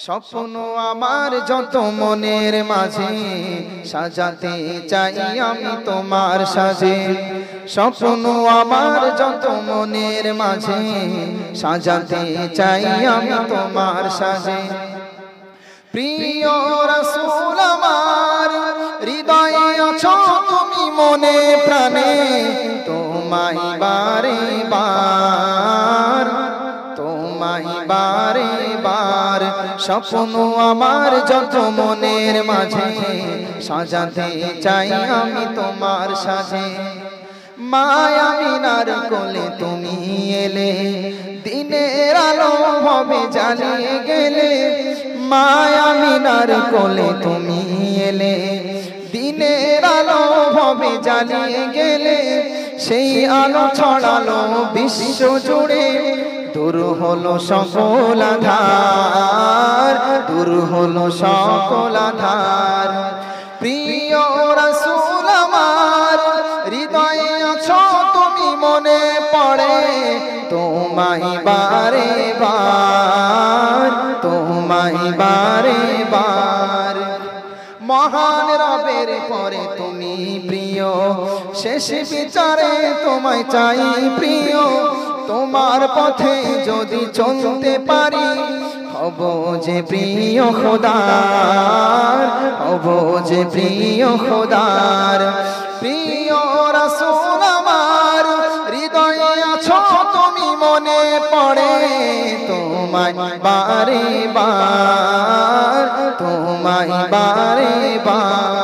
স্বপ্ন আমার যত মনের মাঝে সাজাতে চাই আমি তোমার সাজে। স্বপ্ন আমার যত মনের মাঝে সাজাতে চাই আমি তোমার সাজে। প্রিয় রাসূল আমার হৃদয়ে আছো তুমি মনে প্রাণে, তোমায় বারে বার, তোমায় বারে বার। স্বপ্ন আমার যত মনের মাঝে সাজাতে চাই আমি তোমার সাজে। মায়ামিনার কোলে তুমি এলে, দিনের আলো ভাবে জ্বালিয়ে গেলে। মায়ামিনার কোলে তুমি এলে, দিনের আলো ভাবে জ্বালিয়ে গেলে। সেই আলো ছড়ালো বিশ্ব জুড়ে, দূর হলো সকল আঁধার, দূর হলো সকল আঁধার। প্রিয় রাসূল আমার হৃদয়ে আছো তুমি মনে পড়ে, তোমায় বারে বার, তোমায় বারে বার। মহান রবের পরে তুমি প্রিয়, শেষ বিচারে তোমায় চাই প্রিয়। তোমার পথে যদি চলতে পারি, হব যে প্রিয় খোদার, হব যে প্রিয় খোদার। প্রিয় রাসূল আমার হৃদয়ে আছো তুমি মনে পড়ে, তোমায় বারে বার, তোমায় বারে বার।